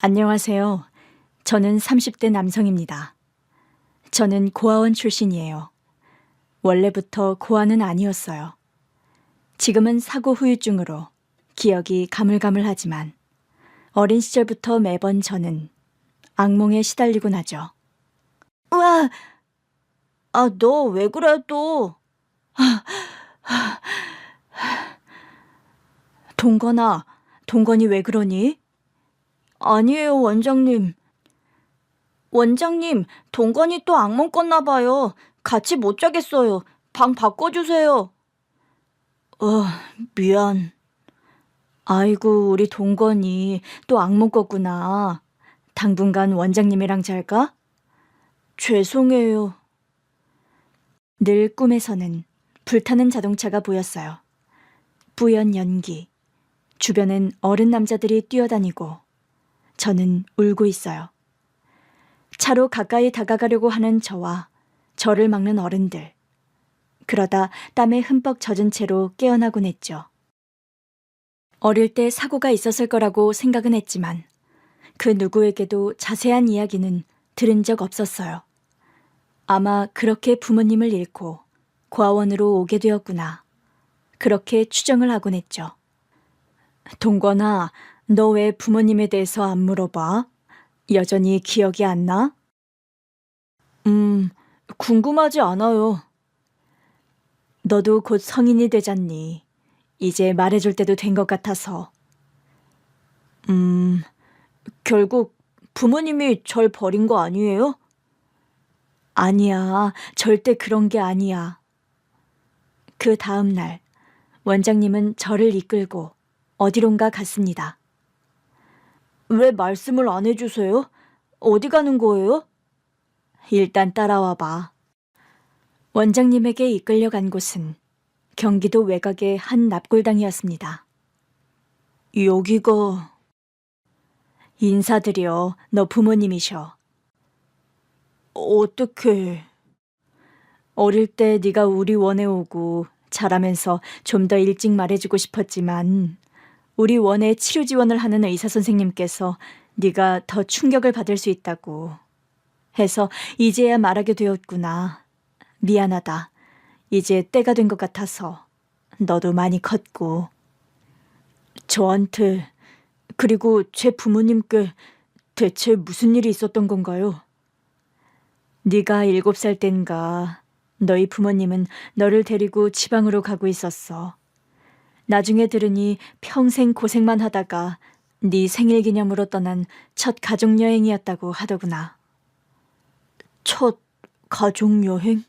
안녕하세요. 저는 30대 남성입니다. 저는 고아원 출신이에요. 원래부터 고아는 아니었어요. 지금은 사고 후유증으로 기억이 가물가물하지만 어린 시절부터 매번 저는 악몽에 시달리곤 하죠. 우와! 너 왜 그래 또? 동건아, 동건이 왜 그러니? 아니에요, 원장님. 원장님, 동건이 또 악몽 꿨나 봐요. 같이 못 자겠어요. 방 바꿔주세요. 미안. 아이고, 우리 동건이 또 악몽 꿨구나. 당분간 원장님이랑 잘까? 죄송해요. 늘 꿈에서는 불타는 자동차가 보였어요. 뿌연 연기. 주변엔 어른 남자들이 뛰어다니고 저는 울고 있어요. 차로 가까이 다가가려고 하는 저와 저를 막는 어른들. 그러다 땀에 흠뻑 젖은 채로 깨어나곤 했죠. 어릴 때 사고가 있었을 거라고 생각은 했지만 그 누구에게도 자세한 이야기는 들은 적 없었어요. 아마 그렇게 부모님을 잃고 고아원으로 오게 되었구나. 그렇게 추정을 하곤 했죠. 동건아, 너 왜 부모님에 대해서 안 물어봐? 여전히 기억이 안 나? 궁금하지 않아요. 너도 곧 성인이 되잖니. 이제 말해줄 때도 된 것 같아서. 결국 부모님이 절 버린 거 아니에요? 아니야, 절대 그런 게 아니야. 그 다음 날, 원장님은 저를 이끌고 어디론가 갔습니다. 왜 말씀을 안 해주세요? 어디 가는 거예요? 일단 따라와 봐. 원장님에게 이끌려간 곳은 경기도 외곽의 한 납골당이었습니다. 여기가... 인사드려, 너 부모님이셔. 어떡해. 어릴 때 네가 우리 원에 오고 자라면서 좀 더 일찍 말해주고 싶었지만 우리 원에 치료 지원을 하는 의사 선생님께서 네가 더 충격을 받을 수 있다고 해서 이제야 말하게 되었구나. 미안하다. 이제 때가 된 것 같아서. 너도 많이 컸고. 저한테, 그리고 제 부모님께 대체 무슨 일이 있었던 건가요? 네가 7살 땐가 너희 부모님은 너를 데리고 지방으로 가고 있었어. 나중에 들으니 평생 고생만 하다가 네 생일 기념으로 떠난 첫 가족여행이었다고 하더구나. 첫 가족여행?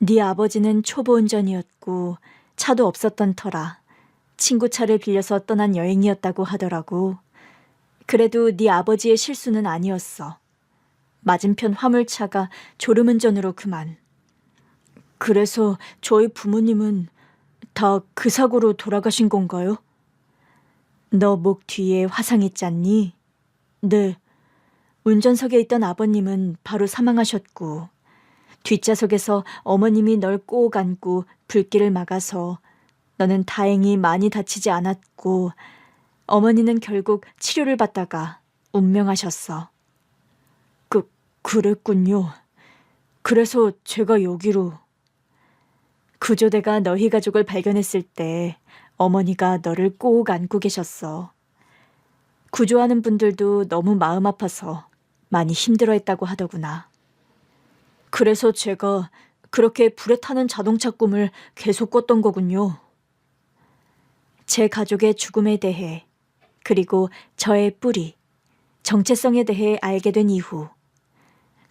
네 아버지는 초보 운전이었고 차도 없었던 터라 친구 차를 빌려서 떠난 여행이었다고 하더라고. 그래도 네 아버지의 실수는 아니었어. 맞은편 화물차가 졸음운전으로 그만. 그래서 저희 부모님은 다 그 사고로 돌아가신 건가요? 너 목 뒤에 화상 있잖니? 네. 운전석에 있던 아버님은 바로 사망하셨고 뒷좌석에서 어머님이 널 꼭 안고 불길을 막아서 너는 다행히 많이 다치지 않았고 어머니는 결국 치료를 받다가 운명하셨어. 그랬군요. 그래서 제가 여기로... 구조대가 너희 가족을 발견했을 때 어머니가 너를 꼭 안고 계셨어. 구조하는 분들도 너무 마음 아파서 많이 힘들어했다고 하더구나. 그래서 제가 그렇게 불에 타는 자동차 꿈을 계속 꿨던 거군요. 제 가족의 죽음에 대해, 그리고 저의 뿌리, 정체성에 대해 알게 된 이후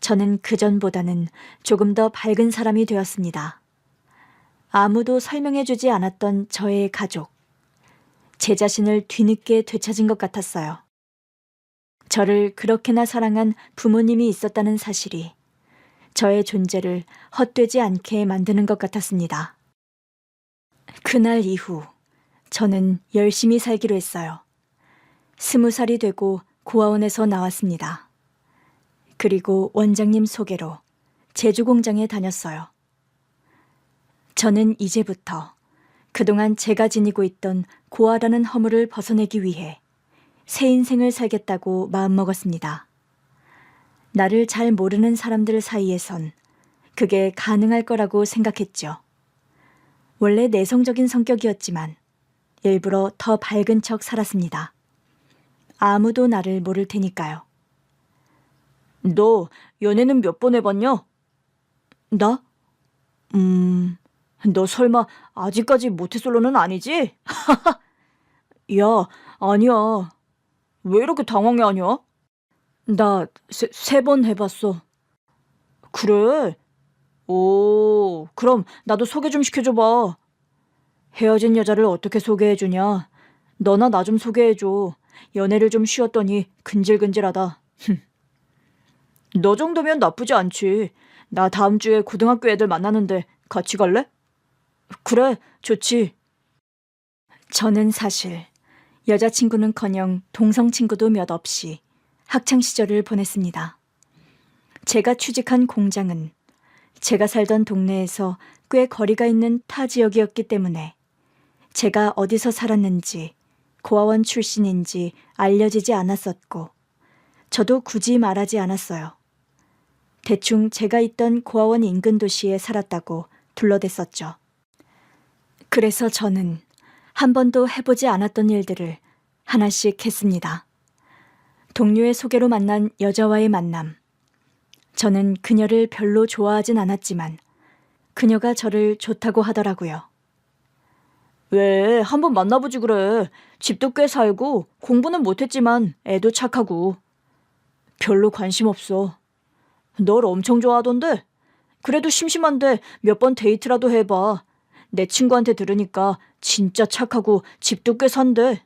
저는 그전보다는 조금 더 밝은 사람이 되었습니다. 아무도 설명해주지 않았던 저의 가족, 제 자신을 뒤늦게 되찾은 것 같았어요. 저를 그렇게나 사랑한 부모님이 있었다는 사실이 저의 존재를 헛되지 않게 만드는 것 같았습니다. 그날 이후 저는 열심히 살기로 했어요. 20살이 되고 고아원에서 나왔습니다. 그리고 원장님 소개로 제주공장에 다녔어요. 저는 이제부터 그동안 제가 지니고 있던 고아라는 허물을 벗어내기 위해 새 인생을 살겠다고 마음먹었습니다. 나를 잘 모르는 사람들 사이에선 그게 가능할 거라고 생각했죠. 원래 내성적인 성격이었지만 일부러 더 밝은 척 살았습니다. 아무도 나를 모를 테니까요. 너 연애는 몇 번 해봤냐? 나? 너 설마 아직까지 모태솔로는 아니지? 야, 아니야. 왜 이렇게 당황해하냐? 나 세 번 해봤어. 그래? 오, 그럼 나도 소개 좀 시켜줘봐. 헤어진 여자를 어떻게 소개해주냐? 너나 나 좀 소개해줘. 연애를 좀 쉬었더니 근질근질하다. 너 정도면 나쁘지 않지. 나 다음 주에 고등학교 애들 만나는데 같이 갈래? 그래, 좋지. 저는 사실 여자친구는커녕 동성친구도 몇 없이 학창시절을 보냈습니다. 제가 취직한 공장은 제가 살던 동네에서 꽤 거리가 있는 타 지역이었기 때문에 제가 어디서 살았는지 고아원 출신인지 알려지지 않았었고 저도 굳이 말하지 않았어요. 대충 제가 있던 고아원 인근 도시에 살았다고 둘러댔었죠. 그래서 저는 한 번도 해보지 않았던 일들을 하나씩 했습니다. 동료의 소개로 만난 여자와의 만남. 저는 그녀를 별로 좋아하진 않았지만 그녀가 저를 좋다고 하더라고요. 왜 한번 만나보지 그래. 집도 꽤 살고 공부는 못했지만 애도 착하고. 별로 관심 없어. 널 엄청 좋아하던데. 그래도 심심한데 몇 번 데이트라도 해봐. 내 친구한테 들으니까 진짜 착하고 집도 꽤 산대.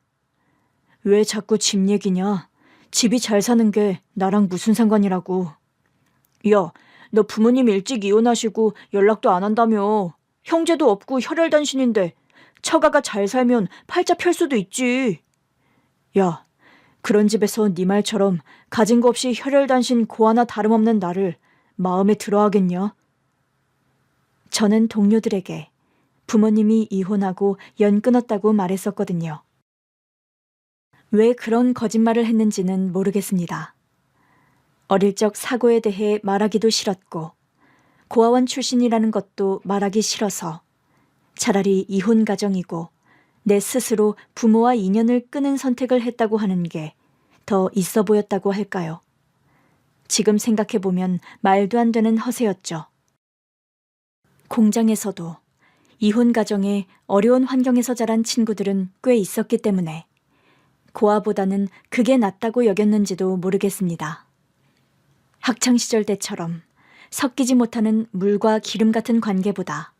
왜 자꾸 집 얘기냐. 집이 잘 사는 게 나랑 무슨 상관이라고. 야, 너 부모님 일찍 이혼하시고 연락도 안 한다며. 형제도 없고 혈혈단신인데 처가가 잘 살면 팔자 펼 수도 있지. 야, 그런 집에서 네 말처럼 가진 거 없이 혈혈단신 고 하나 다름없는 나를 마음에 들어하겠냐? 저는 동료들에게 부모님이 이혼하고 연 끊었다고 말했었거든요. 왜 그런 거짓말을 했는지는 모르겠습니다. 어릴 적 사고에 대해 말하기도 싫었고 고아원 출신이라는 것도 말하기 싫어서 차라리 이혼 가정이고 내 스스로 부모와 인연을 끊은 선택을 했다고 하는 게 더 있어 보였다고 할까요? 지금 생각해보면 말도 안 되는 허세였죠. 공장에서도 이혼 가정에 어려운 환경에서 자란 친구들은 꽤 있었기 때문에 고아보다는 그게 낫다고 여겼는지도 모르겠습니다. 학창시절 때처럼 섞이지 못하는 물과 기름 같은 관계보다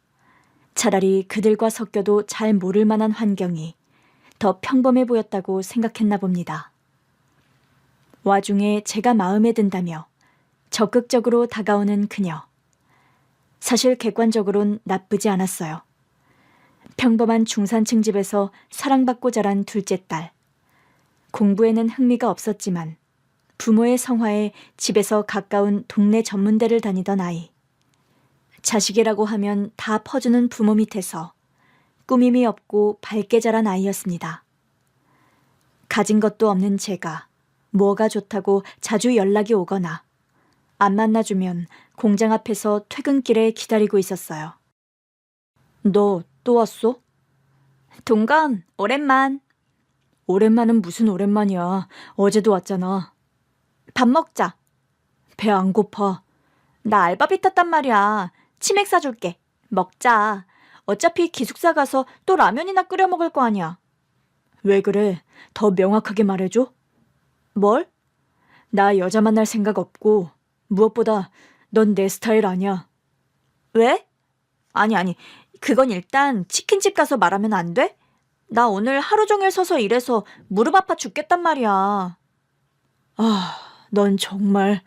차라리 그들과 섞여도 잘 모를 만한 환경이 더 평범해 보였다고 생각했나 봅니다. 와중에 제가 마음에 든다며 적극적으로 다가오는 그녀. 사실 객관적으론 나쁘지 않았어요. 평범한 중산층 집에서 사랑받고 자란 둘째 딸. 공부에는 흥미가 없었지만 부모의 성화에 집에서 가까운 동네 전문대를 다니던 아이. 자식이라고 하면 다 퍼주는 부모 밑에서 꾸밈이 없고 밝게 자란 아이였습니다. 가진 것도 없는 제가 뭐가 좋다고 자주 연락이 오거나 안 만나주면 공장 앞에서 퇴근길에 기다리고 있었어요. 너 또 왔어? 동건, 오랜만. 오랜만은 무슨 오랜만이야. 어제도 왔잖아. 밥 먹자. 배 안 고파. 나 알바비 탔단 말이야. 치맥 사줄게. 먹자. 어차피 기숙사 가서 또 라면이나 끓여 먹을 거 아니야. 왜 그래? 더 명확하게 말해줘. 뭘? 나 여자 만날 생각 없고 무엇보다 넌 내 스타일 아니야. 왜? 아니. 그건 일단 치킨집 가서 말하면 안 돼? 나 오늘 하루 종일 서서 일해서 무릎 아파 죽겠단 말이야. 아, 넌 정말...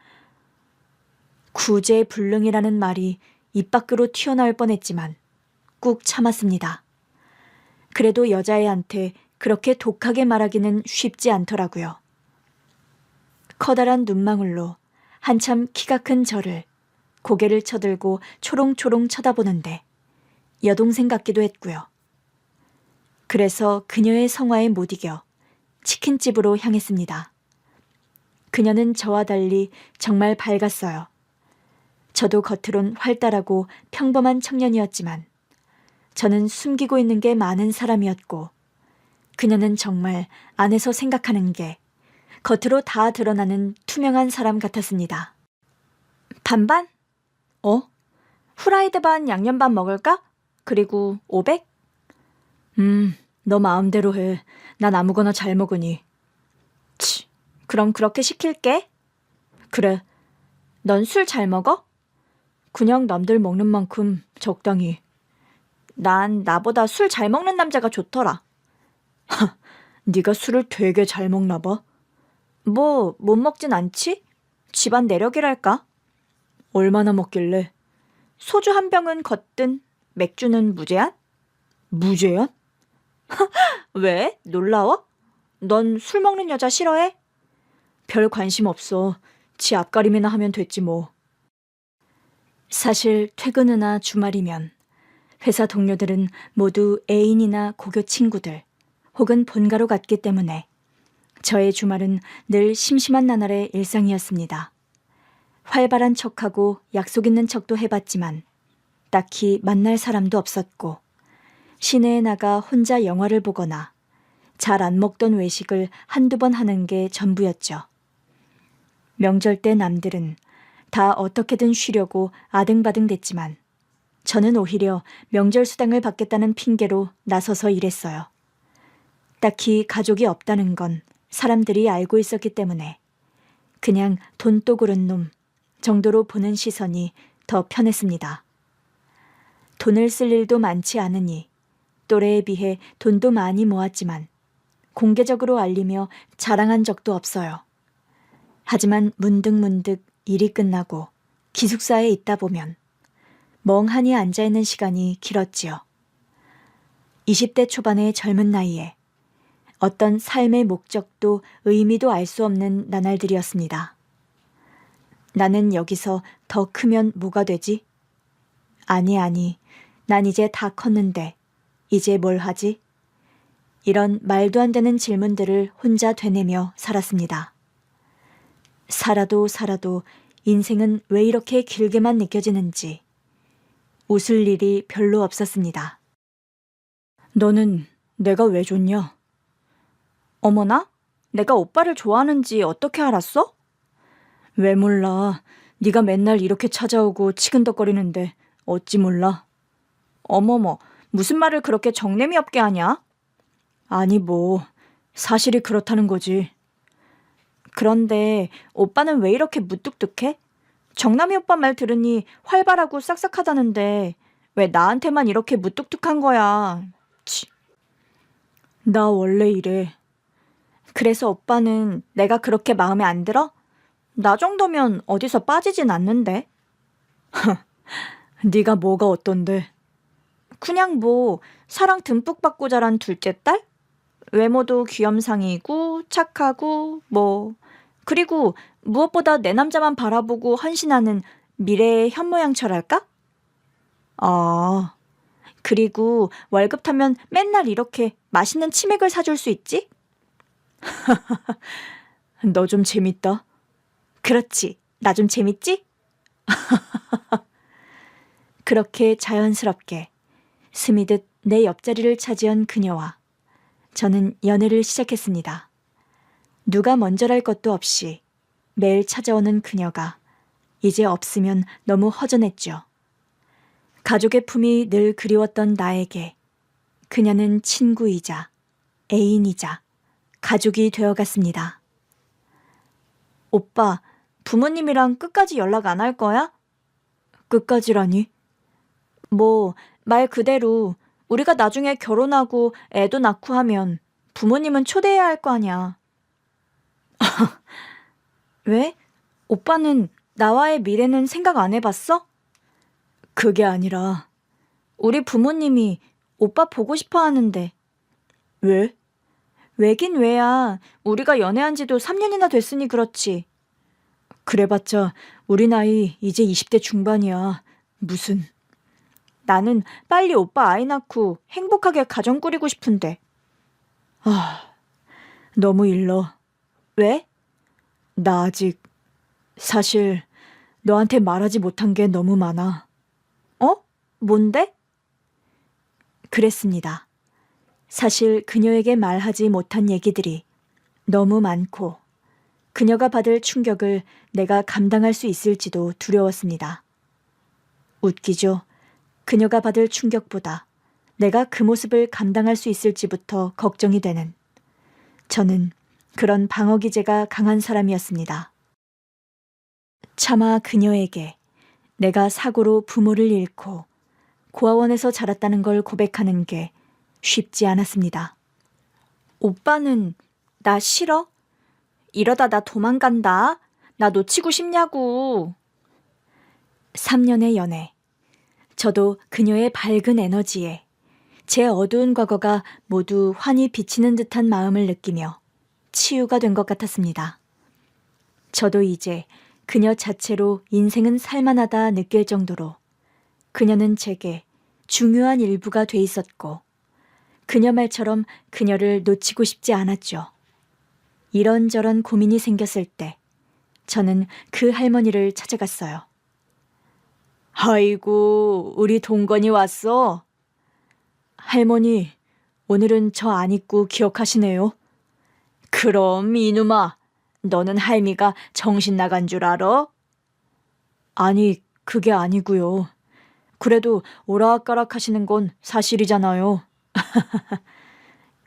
구제불능이라는 말이 입 밖으로 튀어나올 뻔했지만 꾹 참았습니다. 그래도 여자애한테 그렇게 독하게 말하기는 쉽지 않더라고요. 커다란 눈망울로 한참 키가 큰 저를 고개를 쳐들고 초롱초롱 쳐다보는데 여동생 같기도 했고요. 그래서 그녀의 성화에 못 이겨 치킨집으로 향했습니다. 그녀는 저와 달리 정말 밝았어요. 저도 겉으론 활달하고 평범한 청년이었지만 저는 숨기고 있는 게 많은 사람이었고 그녀는 정말 안에서 생각하는 게 겉으로 다 드러나는 투명한 사람 같았습니다. 반반? 후라이드 반 양념 반 먹을까? 그리고 500? 너 마음대로 해. 난 아무거나 잘 먹으니. 그럼 그렇게 시킬게. 그래. 넌 술 잘 먹어? 그냥 남들 먹는 만큼 적당히. 난 나보다 술 잘 먹는 남자가 좋더라. 네가 술을 되게 잘 먹나 봐. 뭐 못 먹진 않지? 집안 내력이랄까? 얼마나 먹길래? 소주 한 병은 걷든 맥주는 무제한? 무제한? 왜? 놀라워? 넌 술 먹는 여자 싫어해? 별 관심 없어. 지 앞가림이나 하면 됐지 뭐. 사실 퇴근 후나 주말이면 회사 동료들은 모두 애인이나 고교 친구들 혹은 본가로 갔기 때문에 저의 주말은 늘 심심한 나날의 일상이었습니다. 활발한 척하고 약속 있는 척도 해봤지만 딱히 만날 사람도 없었고 시내에 나가 혼자 영화를 보거나 잘 안 먹던 외식을 한두 번 하는 게 전부였죠. 명절 때 남들은 다 어떻게든 쉬려고 아등바등 됐지만 저는 오히려 명절 수당을 받겠다는 핑계로 나서서 일했어요. 딱히 가족이 없다는 건 사람들이 알고 있었기 때문에 그냥 돈독으른 놈 정도로 보는 시선이 더 편했습니다. 돈을 쓸 일도 많지 않으니 또래에 비해 돈도 많이 모았지만 공개적으로 알리며 자랑한 적도 없어요. 하지만 문득문득 일이 끝나고 기숙사에 있다 보면 멍하니 앉아있는 시간이 길었지요. 20대 초반의 젊은 나이에 어떤 삶의 목적도 의미도 알 수 없는 나날들이었습니다. 나는 여기서 더 크면 뭐가 되지? 아니, 난 이제 다 컸는데 이제 뭘 하지? 이런 말도 안 되는 질문들을 혼자 되뇌며 살았습니다. 살아도 인생은 왜 이렇게 길게만 느껴지는지 웃을 일이 별로 없었습니다. 너는 내가 왜 좋냐? 어머나? 내가 오빠를 좋아하는지 어떻게 알았어? 왜 몰라. 네가 맨날 이렇게 찾아오고 치근덕거리는데 어찌 몰라? 어머머, 무슨 말을 그렇게 정내미 없게 하냐? 아니 뭐, 사실이 그렇다는 거지. 그런데 오빠는 왜 이렇게 무뚝뚝해? 정남이 오빠 말 들으니 활발하고 싹싹하다는데 왜 나한테만 이렇게 무뚝뚝한 거야? 치. 나 원래 이래. 그래서 오빠는 내가 그렇게 마음에 안 들어? 나 정도면 어디서 빠지진 않는데. 네가 뭐가 어떤데? 그냥 뭐 사랑 듬뿍 받고 자란 둘째 딸? 외모도 귀염상이고 착하고 뭐 그리고 무엇보다 내 남자만 바라보고 헌신하는 미래의 현모양처랄까? 아, 그리고 월급 타면 맨날 이렇게 맛있는 치맥을 사줄 수 있지? 너 좀 재밌다. 그렇지, 나 좀 재밌지? 그렇게 자연스럽게 스미듯 내 옆자리를 차지한 그녀와 저는 연애를 시작했습니다. 누가 먼저랄 것도 없이 매일 찾아오는 그녀가 이제 없으면 너무 허전했죠. 가족의 품이 늘 그리웠던 나에게 그녀는 친구이자 애인이자 가족이 되어갔습니다. 오빠, 부모님이랑 끝까지 연락 안 할 거야? 끝까지라니? 뭐, 말 그대로 우리가 나중에 결혼하고 애도 낳고 하면 부모님은 초대해야 할 거 아냐. 왜? 오빠는 나와의 미래는 생각 안 해봤어? 그게 아니라 우리 부모님이 오빠 보고 싶어 하는데. 왜? 왜긴 왜야. 우리가 연애한 지도 3년이나 됐으니 그렇지. 그래봤자 우리 나이 이제 20대 중반이야. 무슨. 나는 빨리 오빠 아이 낳고 행복하게 가정 꾸리고 싶은데. 너무 일러. 왜? 나 아직 사실 너한테 말하지 못한 게 너무 많아. 어? 뭔데? 그랬습니다. 사실 그녀에게 말하지 못한 얘기들이 너무 많고 그녀가 받을 충격을 내가 감당할 수 있을지도 두려웠습니다. 웃기죠. 그녀가 받을 충격보다 내가 그 모습을 감당할 수 있을지부터 걱정이 되는 저는 그런 방어 기제가 강한 사람이었습니다. 차마 그녀에게 내가 사고로 부모를 잃고 고아원에서 자랐다는 걸 고백하는 게 쉽지 않았습니다. 오빠는 나 싫어? 이러다 나 도망간다. 나 놓치고 싶냐고. 3년의 연애. 저도 그녀의 밝은 에너지에 제 어두운 과거가 모두 환히 비치는 듯한 마음을 느끼며 치유가 된 것 같았습니다. 저도 이제 그녀 자체로 인생은 살만하다 느낄 정도로 그녀는 제게 중요한 일부가 돼 있었고 그녀 말처럼 그녀를 놓치고 싶지 않았죠. 이런저런 고민이 생겼을 때 저는 그 할머니를 찾아갔어요. 아이고, 우리 동건이 왔어. 할머니, 오늘은 저 안 잊고 기억하시네요. 그럼 이놈아, 너는 할미가 정신 나간 줄 알아? 아니, 그게 아니고요. 그래도 오락가락 하시는 건 사실이잖아요.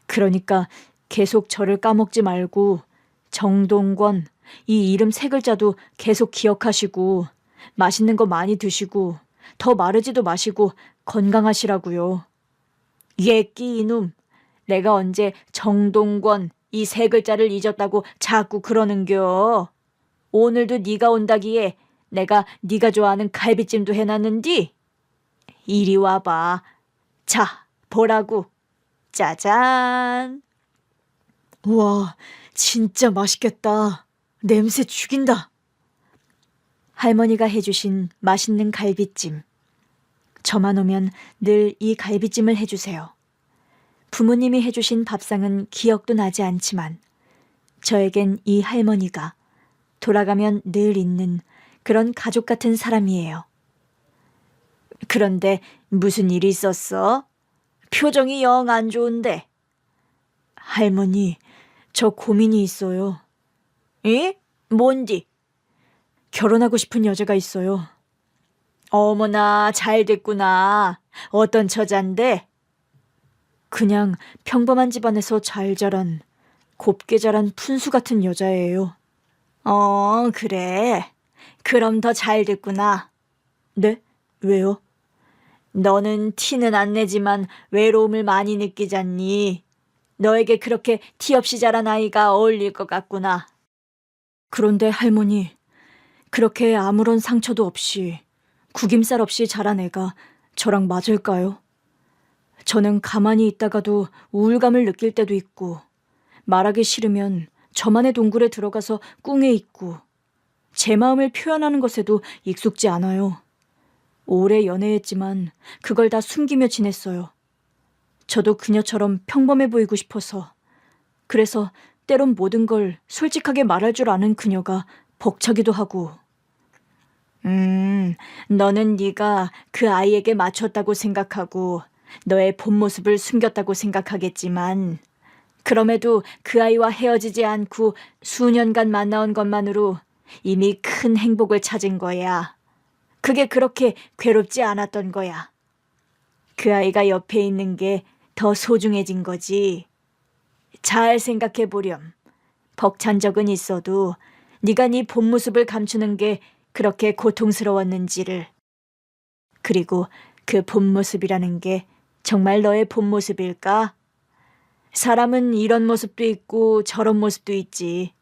그러니까 계속 저를 까먹지 말고 정동권, 이 이름 3글자도 계속 기억하시고 맛있는 거 많이 드시고 더 마르지도 마시고 건강하시라고요. 예끼 이놈, 내가 언제 정동권 이 3글자를 잊었다고 자꾸 그러는겨. 오늘도 네가 온다기에 내가 네가 좋아하는 갈비찜도 해놨는디. 이리 와봐. 자, 보라고. 짜잔. 와, 진짜 맛있겠다. 냄새 죽인다. 할머니가 해주신 맛있는 갈비찜. 저만 오면 늘 이 갈비찜을 해주세요. 부모님이 해주신 밥상은 기억도 나지 않지만 저에겐 이 할머니가 돌아가면 늘 있는 그런 가족 같은 사람이에요. 그런데 무슨 일이 있었어? 표정이 영 안 좋은데. 할머니, 저 고민이 있어요. 예? 뭔디? 결혼하고 싶은 여자가 있어요. 어머나, 잘 됐구나. 어떤 처잔데? 그냥 평범한 집안에서 잘 자란, 곱게 자란 푼수 같은 여자예요. 그래. 그럼 더 잘 됐구나. 네? 왜요? 너는 티는 안 내지만 외로움을 많이 느끼잖니. 너에게 그렇게 티 없이 자란 아이가 어울릴 것 같구나. 그런데 할머니, 그렇게 아무런 상처도 없이 구김살 없이 자란 애가 저랑 맞을까요? 저는 가만히 있다가도 우울감을 느낄 때도 있고 말하기 싫으면 저만의 동굴에 들어가서 꿍해 있고 제 마음을 표현하는 것에도 익숙지 않아요. 오래 연애했지만 그걸 다 숨기며 지냈어요. 저도 그녀처럼 평범해 보이고 싶어서. 그래서 때론 모든 걸 솔직하게 말할 줄 아는 그녀가 벅차기도 하고. 너는 네가 그 아이에게 맞췄다고 생각하고 너의 본 모습을 숨겼다고 생각하겠지만 그럼에도 그 아이와 헤어지지 않고 수년간 만나온 것만으로 이미 큰 행복을 찾은 거야. 그게 그렇게 괴롭지 않았던 거야. 그 아이가 옆에 있는 게 더 소중해진 거지. 잘 생각해 보렴. 벅찬 적은 있어도 네가 네 본 모습을 감추는 게 그렇게 고통스러웠는지를. 그리고 그 본 모습이라는 게 정말 너의 본 모습일까? 사람은 이런 모습도 있고 저런 모습도 있지.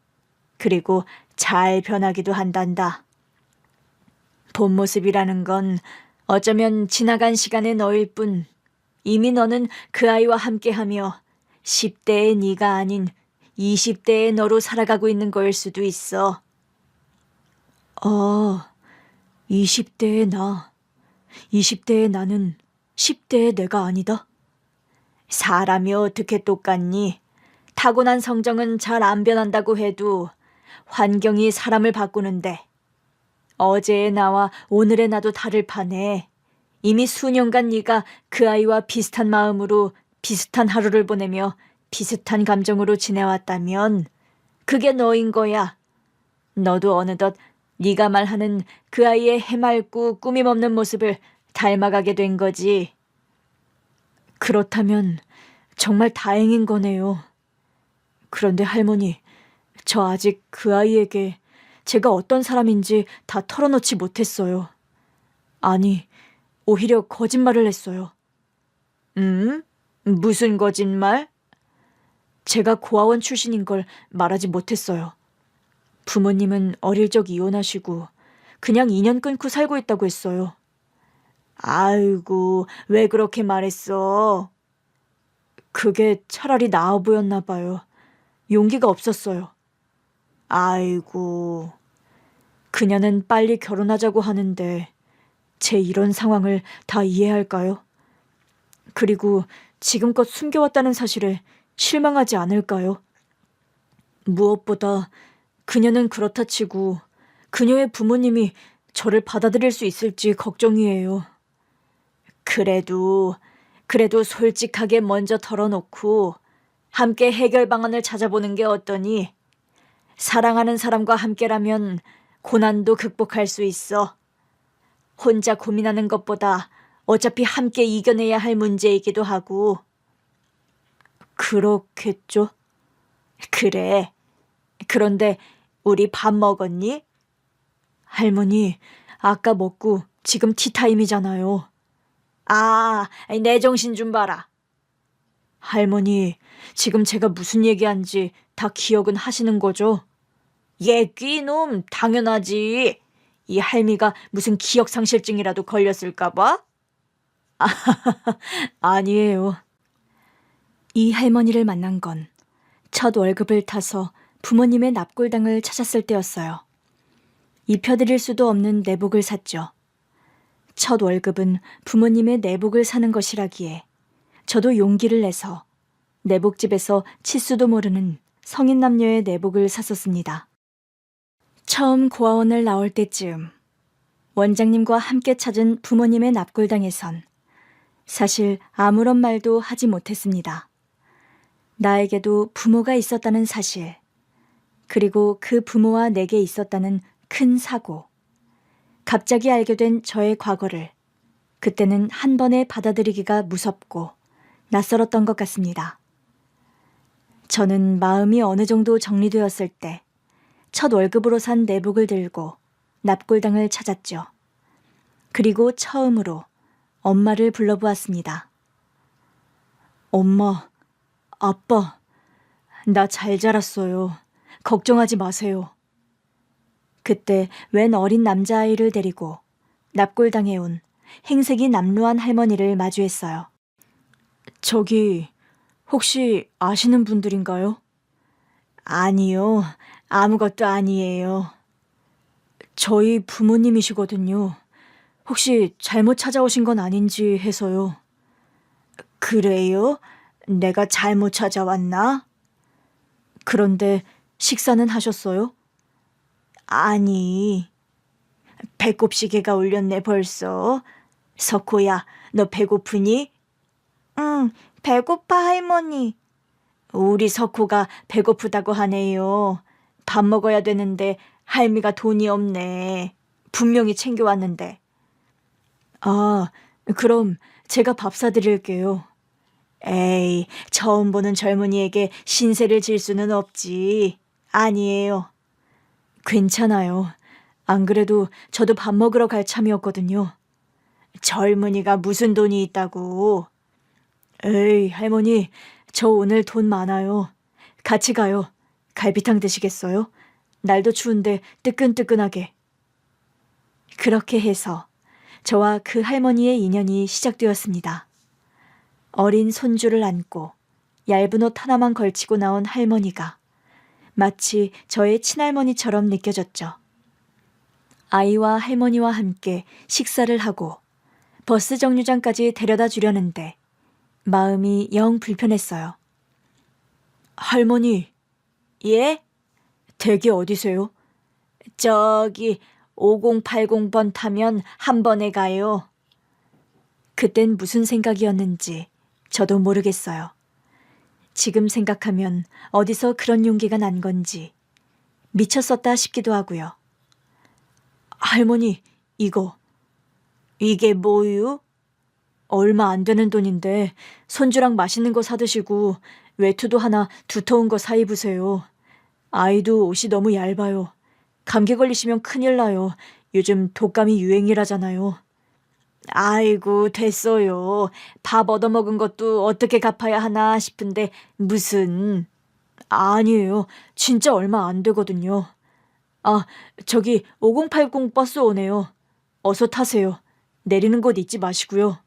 그리고 잘 변하기도 한단다. 본 모습이라는 건 어쩌면 지나간 시간의 너일 뿐 이미 너는 그 아이와 함께하며 10대의 네가 아닌 20대의 너로 살아가고 있는 거일 수도 있어. 20대의 나. 20대의 나는 10대의 내가 아니다. 사람이 어떻게 똑같니? 타고난 성정은 잘 안 변한다고 해도 환경이 사람을 바꾸는데 어제의 나와 오늘의 나도 다를 판에 이미 수년간 네가 그 아이와 비슷한 마음으로 비슷한 하루를 보내며 비슷한 감정으로 지내왔다면 그게 너인 거야. 너도 어느덧 네가 말하는 그 아이의 해맑고 꾸밈없는 모습을 닮아가게 된 거지. 그렇다면 정말 다행인 거네요. 그런데 할머니, 저 아직 그 아이에게 제가 어떤 사람인지 다 털어놓지 못했어요. 아니, 오히려 거짓말을 했어요. 무슨 거짓말? 제가 고아원 출신인 걸 말하지 못했어요. 부모님은 어릴 적 이혼하시고 그냥 인연 끊고 살고 있다고 했어요. 아이고, 왜 그렇게 말했어? 그게 차라리 나아 보였나 봐요. 용기가 없었어요. 아이고, 그녀는 빨리 결혼하자고 하는데 제 이런 상황을 다 이해할까요? 그리고 지금껏 숨겨왔다는 사실에 실망하지 않을까요? 무엇보다 그녀는 그렇다 치고 그녀의 부모님이 저를 받아들일 수 있을지 걱정이에요. 그래도 솔직하게 먼저 털어놓고 함께 해결 방안을 찾아보는 게 어떠니? 사랑하는 사람과 함께라면 고난도 극복할 수 있어. 혼자 고민하는 것보다 어차피 함께 이겨내야 할 문제이기도 하고. 그렇겠죠? 그래. 그런데 우리 밥 먹었니? 할머니, 아까 먹고 지금 티타임이잖아요. 아, 내 정신 좀 봐라. 할머니, 지금 제가 무슨 얘기한지 다 기억은 하시는 거죠? 얘끼놈, 당연하지. 이 할미가 무슨 기억상실증이라도 걸렸을까 봐? 아니에요. 이 할머니를 만난 건 첫 월급을 타서 부모님의 납골당을 찾았을 때였어요. 입혀드릴 수도 없는 내복을 샀죠. 첫 월급은 부모님의 내복을 사는 것이라기에 저도 용기를 내서 내복집에서 치수도 모르는 성인 남녀의 내복을 샀었습니다. 처음 고아원을 나올 때쯤 원장님과 함께 찾은 부모님의 납골당에선 사실 아무런 말도 하지 못했습니다. 나에게도 부모가 있었다는 사실, 그리고 그 부모와 내게 있었다는 큰 사고, 갑자기 알게 된 저의 과거를 그때는 한 번에 받아들이기가 무섭고 낯설었던 것 같습니다. 저는 마음이 어느 정도 정리되었을 때 첫 월급으로 산 내복을 들고 납골당을 찾았죠. 그리고 처음으로 엄마를 불러보았습니다. 엄마, 아빠, 나 잘 자랐어요. 걱정하지 마세요. 그때 웬 어린 남자아이를 데리고 납골당에 온 행색이 남루한 할머니를 마주했어요. 저기, 혹시 아시는 분들인가요? 아니요, 아무것도 아니에요. 저희 부모님이시거든요. 혹시 잘못 찾아오신 건 아닌지 해서요. 그래요? 내가 잘못 찾아왔나? 그런데 식사는 하셨어요? 아니, 배꼽시계가 울렸네 벌써. 석호야, 너 배고프니? 응, 배고파 할머니. 우리 석호가 배고프다고 하네요. 밥 먹어야 되는데 할미가 돈이 없네. 분명히 챙겨왔는데. 아, 그럼 제가 밥 사드릴게요. 에이, 처음 보는 젊은이에게 신세를 질 수는 없지. 아니에요. 괜찮아요. 안 그래도 저도 밥 먹으러 갈 참이었거든요. 젊은이가 무슨 돈이 있다고. 에이, 할머니, 저 오늘 돈 많아요. 같이 가요. 갈비탕 드시겠어요? 날도 추운데 뜨끈뜨끈하게. 그렇게 해서 저와 그 할머니의 인연이 시작되었습니다. 어린 손주를 안고 얇은 옷 하나만 걸치고 나온 할머니가 마치 저의 친할머니처럼 느껴졌죠. 아이와 할머니와 함께 식사를 하고 버스 정류장까지 데려다 주려는데 마음이 영 불편했어요. 할머니, 예? 댁이 어디세요? 저기 5080번 타면 한 번에 가요. 그땐 무슨 생각이었는지 저도 모르겠어요. 지금 생각하면 어디서 그런 용기가 난 건지 미쳤었다 싶기도 하고요. 할머니, 이게 뭐유? 얼마 안 되는 돈인데 손주랑 맛있는 거 사드시고 외투도 하나 두터운 거 사 입으세요. 아이도 옷이 너무 얇아요. 감기 걸리시면 큰일 나요. 요즘 독감이 유행이라잖아요. 아이고, 됐어요. 밥 얻어먹은 것도 어떻게 갚아야 하나 싶은데 무슨... 아니에요. 진짜 얼마 안 되거든요. 아, 저기 5080 버스 오네요. 어서 타세요. 내리는 곳 잊지 마시고요.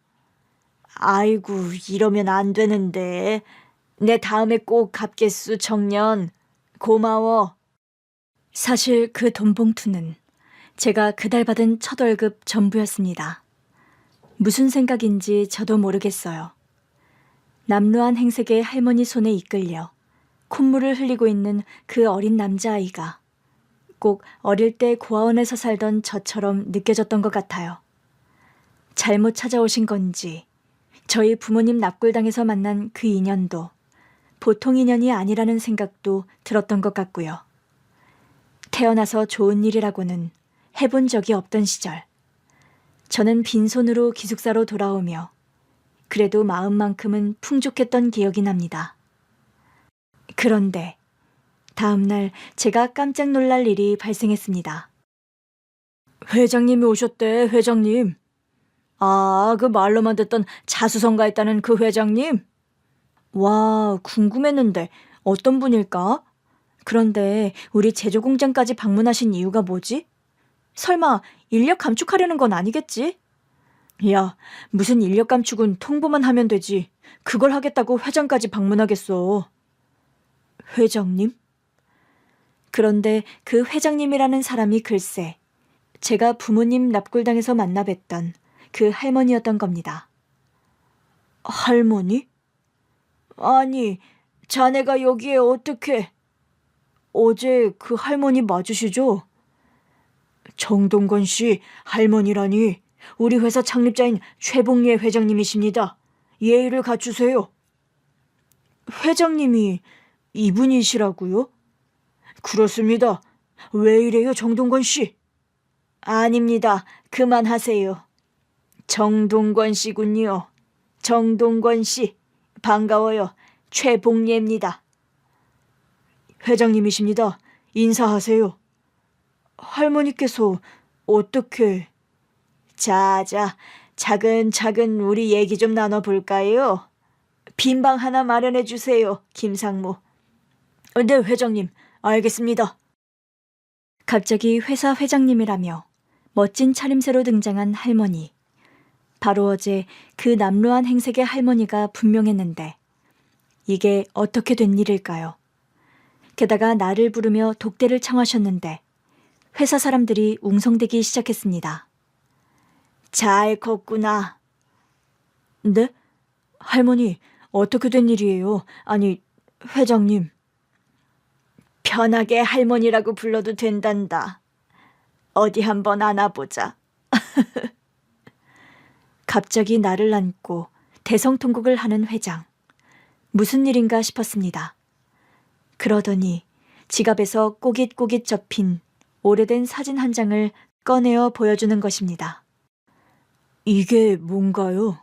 아이고, 이러면 안 되는데. 내 다음에 꼭 갚겠수, 청년. 고마워. 사실 그 돈 봉투는 제가 그달 받은 첫 월급 전부였습니다. 무슨 생각인지 저도 모르겠어요. 남루한 행색의 할머니 손에 이끌려 콧물을 흘리고 있는 그 어린 남자아이가 꼭 어릴 때 고아원에서 살던 저처럼 느껴졌던 것 같아요. 잘못 찾아오신 건지 저희 부모님 납골당에서 만난 그 인연도 보통 인연이 아니라는 생각도 들었던 것 같고요. 태어나서 좋은 일이라고는 해본 적이 없던 시절, 저는 빈손으로 기숙사로 돌아오며 그래도 마음만큼은 풍족했던 기억이 납니다. 그런데 다음 날 제가 깜짝 놀랄 일이 발생했습니다. 회장님이 오셨대, 회장님. 아, 그 말로만 듣던 자수성가했다는 그 회장님? 와, 궁금했는데 어떤 분일까? 그런데 우리 제조공장까지 방문하신 이유가 뭐지? 설마 인력 감축하려는 건 아니겠지? 야, 무슨 인력 감축은 통보만 하면 되지. 그걸 하겠다고 회장까지 방문하겠어. 회장님? 그런데 그 회장님이라는 사람이 글쎄 제가 부모님 납골당에서 만나 뵀던 그 할머니였던 겁니다. 할머니? 아니, 자네가 여기에 어떻게... 어제 그 할머니 맞으시죠? 정동건 씨 할머니라니 우리 회사 창립자인 최봉예 회장님이십니다. 예의를 갖추세요. 회장님이 이분이시라고요? 그렇습니다. 왜 이래요, 정동건 씨? 아닙니다. 그만하세요. 정동건 씨군요. 정동건 씨. 반가워요. 최봉예입니다. 회장님이십니다. 인사하세요. 할머니께서 어떻게... 자자, 차근차근 우리 얘기 좀 나눠볼까요? 빈방 하나 마련해 주세요, 김상무. 네, 회장님. 알겠습니다. 갑자기 회사 회장님이라며 멋진 차림새로 등장한 할머니. 바로 어제 그 남루한 행색의 할머니가 분명했는데 이게 어떻게 된 일일까요? 게다가 나를 부르며 독대를 청하셨는데 회사 사람들이 웅성대기 시작했습니다. 잘 컸구나. 네? 할머니, 어떻게 된 일이에요? 아니, 회장님. 편하게 할머니라고 불러도 된단다. 어디 한번 안아보자. 갑자기 나를 안고 대성통곡을 하는 회장. 무슨 일인가 싶었습니다. 그러더니 지갑에서 꼬깃꼬깃 접힌 오래된 사진 한 장을 꺼내어 보여주는 것입니다. 이게 뭔가요?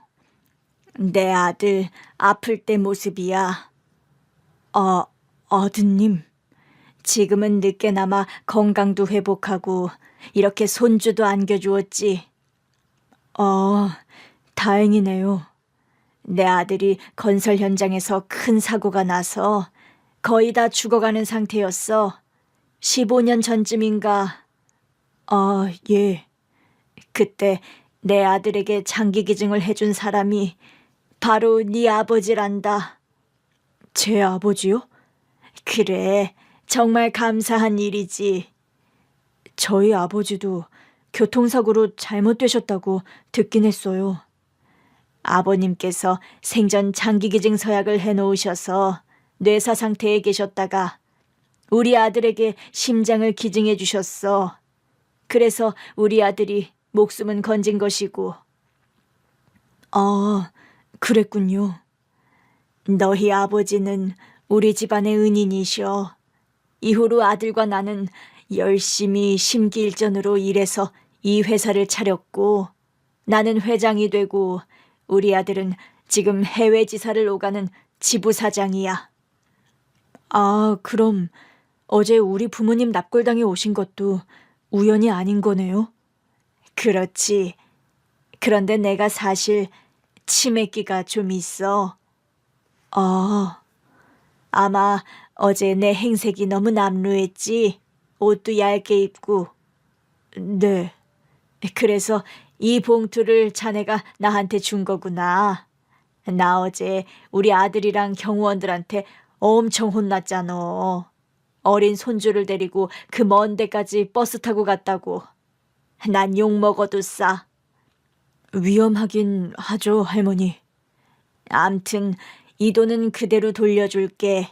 내 아들 아플 때 모습이야. 아드님. 지금은 늦게나마 건강도 회복하고 이렇게 손주도 안겨주었지. 다행이네요. 내 아들이 건설 현장에서 큰 사고가 나서 거의 다 죽어가는 상태였어. 15년 전쯤인가. 예. 그때 내 아들에게 장기 기증을 해준 사람이 바로 네 아버지란다. 제 아버지요? 그래, 정말 감사한 일이지. 저희 아버지도 교통사고로 잘못되셨다고 듣긴 했어요. 아버님께서 생전 장기 기증 서약을 해놓으셔서 뇌사 상태에 계셨다가 우리 아들에게 심장을 기증해 주셨어. 그래서 우리 아들이 목숨은 건진 것이고. 아, 그랬군요. 너희 아버지는 우리 집안의 은인이셔. 이후로 아들과 나는 열심히 심기일전으로 일해서 이 회사를 차렸고, 나는 회장이 되고 우리 아들은 지금 해외 지사를 오가는 지부사장이야. 아, 그럼 어제 우리 부모님 납골당에 오신 것도 우연이 아닌 거네요? 그렇지. 그런데 내가 사실 치매기가 좀 있어. 아, 아마 어제 내 행색이 너무 남루했지. 옷도 얇게 입고. 네. 그래서 이 봉투를 자네가 나한테 준 거구나. 나 어제 우리 아들이랑 경호원들한테 엄청 혼났잖아. 어린 손주를 데리고 그 먼 데까지 버스 타고 갔다고. 난 욕 먹어도 싸. 위험하긴 하죠, 할머니. 암튼 이 돈은 그대로 돌려줄게.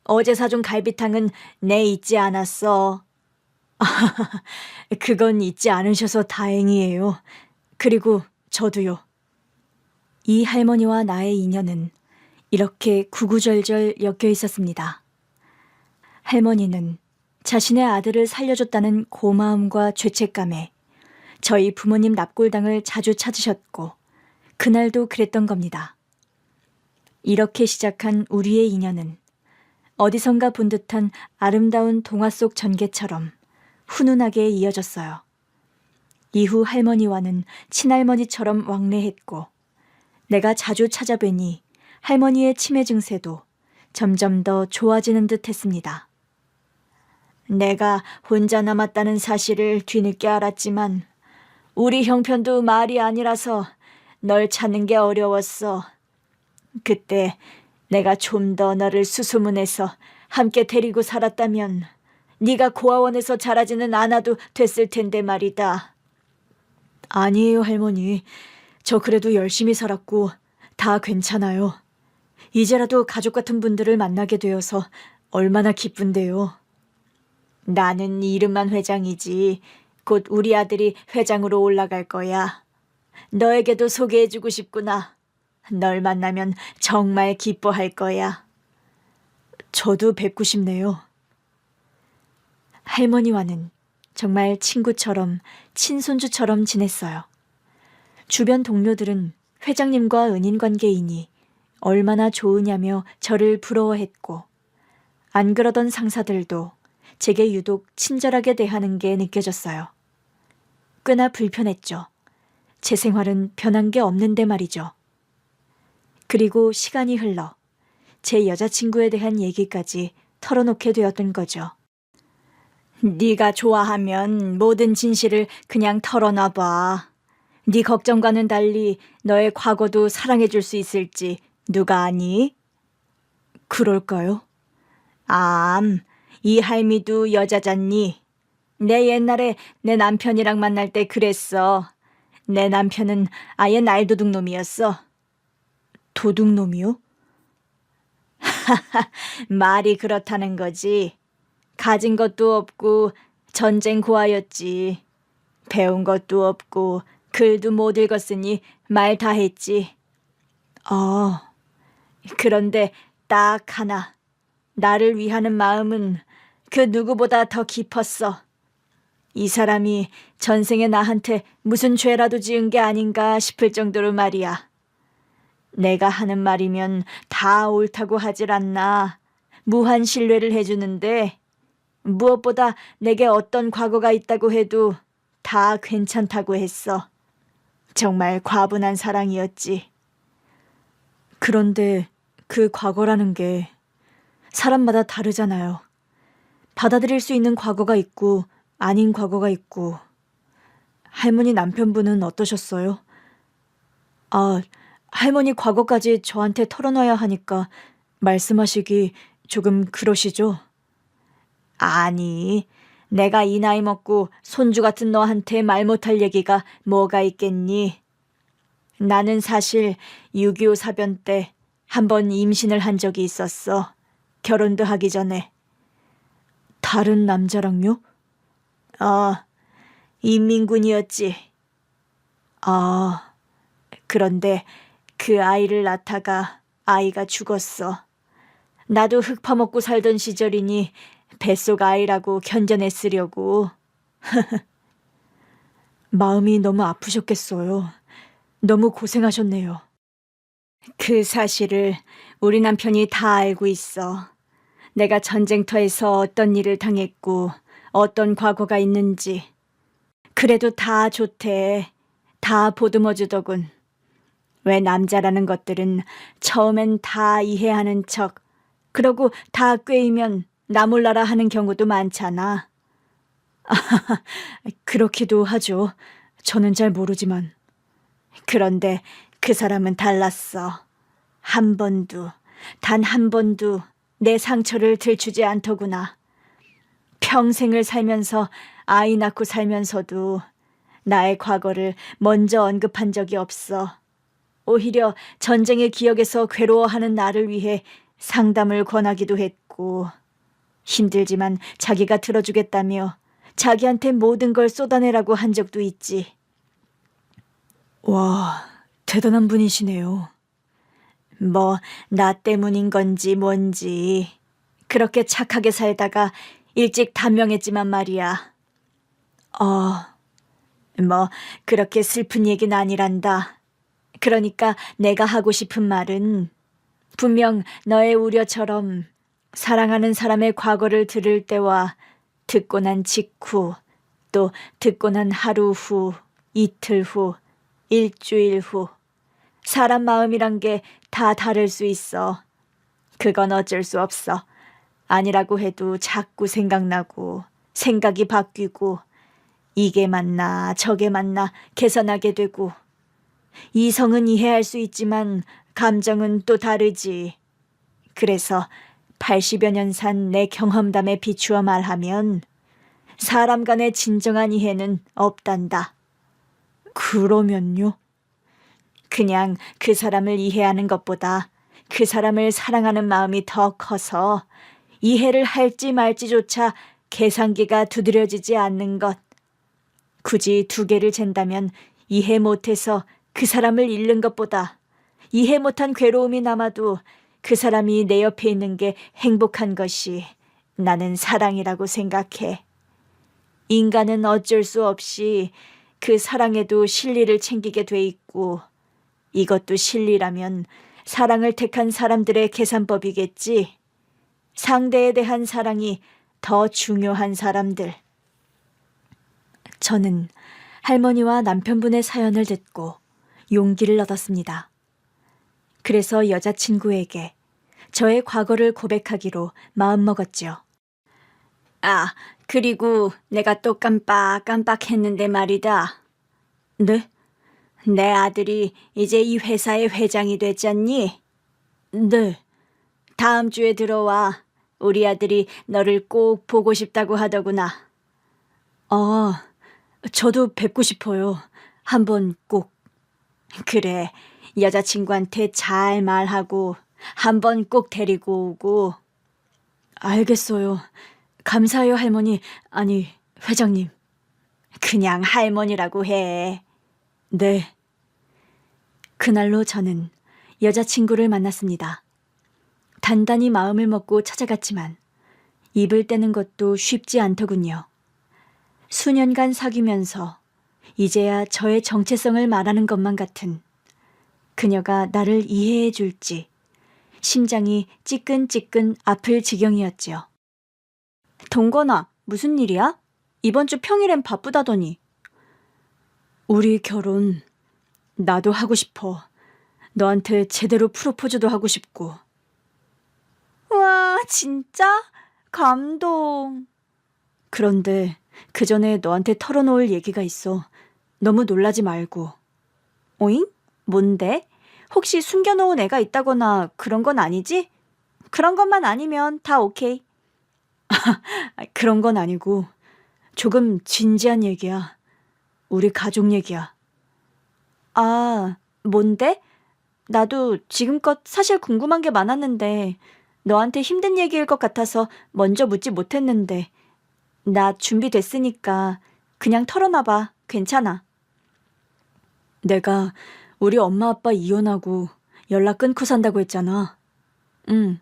어제 사준 갈비탕은 내 잊지 않았어. 그건 잊지 않으셔서 다행이에요. 그리고 저도요. 이 할머니와 나의 인연은 이렇게 구구절절 엮여 있었습니다. 할머니는 자신의 아들을 살려줬다는 고마움과 죄책감에 저희 부모님 납골당을 자주 찾으셨고 그날도 그랬던 겁니다. 이렇게 시작한 우리의 인연은 어디선가 본 듯한 아름다운 동화 속 전개처럼 훈훈하게 이어졌어요. 이후 할머니와는 친할머니처럼 왕래했고 내가 자주 찾아뵈니 할머니의 치매 증세도 점점 더 좋아지는 듯 했습니다. 내가 혼자 남았다는 사실을 뒤늦게 알았지만 우리 형편도 말이 아니라서 널 찾는 게 어려웠어. 그때 내가 좀 더 너를 수소문해서 함께 데리고 살았다면 네가 고아원에서 자라지는 않아도 됐을 텐데 말이다. 아니에요, 할머니. 저 그래도 열심히 살았고 다 괜찮아요. 이제라도 가족 같은 분들을 만나게 되어서 얼마나 기쁜데요. 나는 이름만 회장이지 곧 우리 아들이 회장으로 올라갈 거야. 너에게도 소개해주고 싶구나. 널 만나면 정말 기뻐할 거야. 저도 뵙고 싶네요. 할머니와는 정말 친구처럼 친손주처럼 지냈어요. 주변 동료들은 회장님과 은인 관계이니 얼마나 좋으냐며 저를 부러워했고 안 그러던 상사들도 제게 유독 친절하게 대하는 게 느껴졌어요. 꽤나 불편했죠. 제 생활은 변한 게 없는데 말이죠. 그리고 시간이 흘러 제 여자친구에 대한 얘기까지 털어놓게 되었던 거죠. 네가 좋아하면 모든 진실을 그냥 털어놔봐. 네 걱정과는 달리 너의 과거도 사랑해줄 수 있을지 누가 아니? 그럴까요? 이 할미도 여자잖니. 내 옛날에 내 남편이랑 만날 때 그랬어. 내 남편은 아예 날도둑놈이었어. 도둑놈이요? 말이 그렇다는 거지. 가진 것도 없고 전쟁 고아였지. 배운 것도 없고 글도 못 읽었으니 말 다 했지. 그런데 딱 하나. 나를 위하는 마음은 그 누구보다 더 깊었어. 이 사람이 전생에 나한테 무슨 죄라도 지은 게 아닌가 싶을 정도로 말이야. 내가 하는 말이면 다 옳다고 하질 않나. 무한 신뢰를 해주는데 무엇보다 내게 어떤 과거가 있다고 해도 다 괜찮다고 했어. 정말 과분한 사랑이었지. 그런데 그 과거라는 게 사람마다 다르잖아요. 받아들일 수 있는 과거가 있고 아닌 과거가 있고. 할머니 남편분은 어떠셨어요? 할머니 과거까지 저한테 털어놔야 하니까 말씀하시기 조금 그러시죠? 아니, 내가 이 나이 먹고 손주 같은 너한테 말 못할 얘기가 뭐가 있겠니? 나는 사실 6.25 사변 때 한 번 임신을 한 적이 있었어. 결혼도 하기 전에. 다른 남자랑요? 인민군이었지. 그런데 그 아이를 낳다가 아이가 죽었어. 나도 흙 파먹고 살던 시절이니 뱃속 아이라고 견뎌냈으려고. 마음이 너무 아프셨겠어요. 너무 고생하셨네요. 그 사실을 우리 남편이 다 알고 있어. 내가 전쟁터에서 어떤 일을 당했고 어떤 과거가 있는지. 그래도 다 좋대. 다 보듬어 주더군. 왜 남자라는 것들은 처음엔 다 이해하는 척, 그러고 다 꿰이면 나 몰라라 하는 경우도 많잖아. 그렇기도 하죠. 저는 잘 모르지만. 그런데 그 사람은 달랐어. 한 번도, 단 한 번도 내 상처를 들추지 않더구나. 평생을 살면서 아이 낳고 살면서도 나의 과거를 먼저 언급한 적이 없어. 오히려 전쟁의 기억에서 괴로워하는 나를 위해 상담을 권하기도 했고, 힘들지만 자기가 들어주겠다며 자기한테 모든 걸 쏟아내라고 한 적도 있지. 와, 대단한 분이시네요. 뭐, 나 때문인 건지 뭔지. 그렇게 착하게 살다가 일찍 단명했지만 말이야. 뭐, 그렇게 슬픈 얘기는 아니란다. 그러니까 내가 하고 싶은 말은 분명 너의 우려처럼 사랑하는 사람의 과거를 들을 때와 듣고 난 직후, 또 듣고 난 하루 후, 이틀 후, 일주일 후, 사람 마음이란 게 다 다를 수 있어. 그건 어쩔 수 없어. 아니라고 해도 자꾸 생각나고 생각이 바뀌고 이게 맞나 저게 맞나 개선하게 되고. 이성은 이해할 수 있지만 감정은 또 다르지. 그래서 80여 년 산 내 경험담에 비추어 말하면 사람 간의 진정한 이해는 없단다. 그러면요? 그냥 그 사람을 이해하는 것보다 그 사람을 사랑하는 마음이 더 커서 이해를 할지 말지조차 계산기가 두드려지지 않는 것. 굳이 두 개를 잰다면 이해 못해서 그 사람을 잃는 것보다 이해 못한 괴로움이 남아도 그 사람이 내 옆에 있는 게 행복한 것이 나는 사랑이라고 생각해. 인간은 어쩔 수 없이 그 사랑에도 실리를 챙기게 돼 있고, 이것도 실리라면 사랑을 택한 사람들의 계산법이겠지. 상대에 대한 사랑이 더 중요한 사람들. 저는 할머니와 남편분의 사연을 듣고 용기를 얻었습니다. 그래서 여자친구에게 저의 과거를 고백하기로 마음먹었죠. 그리고 내가 또 깜빡했는데 말이다. 네? 내 아들이 이제 이 회사의 회장이 됐잖니? 네. 다음 주에 들어와. 우리 아들이 너를 꼭 보고 싶다고 하더구나. 저도 뵙고 싶어요. 한번 꼭. 그래, 여자친구한테 잘 말하고 한번 꼭 데리고 오고. 알겠어요. 감사해요, 할머니. 아니, 회장님. 그냥 할머니라고 해. 네. 그날로 저는 여자친구를 만났습니다. 단단히 마음을 먹고 찾아갔지만 입을 떼는 것도 쉽지 않더군요. 수년간 사귀면서 이제야 저의 정체성을 말하는 것만 같은 그녀가 나를 이해해 줄지 심장이 찌끈찌끈 아플 지경이었지요. 동건아, 무슨 일이야? 이번 주 평일엔 바쁘다더니. 우리 결혼 나도 하고 싶어. 너한테 제대로 프로포즈도 하고 싶고. 와, 진짜? 감동. 그런데 그 전에 너한테 털어놓을 얘기가 있어. 너무 놀라지 말고. 오잉? 뭔데? 혹시 숨겨놓은 애가 있다거나 그런 건 아니지? 그런 것만 아니면 다 오케이. 그런 건 아니고 조금 진지한 얘기야. 우리 가족 얘기야. 뭔데? 나도 지금껏 사실 궁금한 게 많았는데 너한테 힘든 얘기일 것 같아서 먼저 묻지 못했는데 나 준비됐으니까 그냥 털어놔봐. 괜찮아. 내가 우리 엄마 아빠 이혼하고 연락 끊고 산다고 했잖아. 응.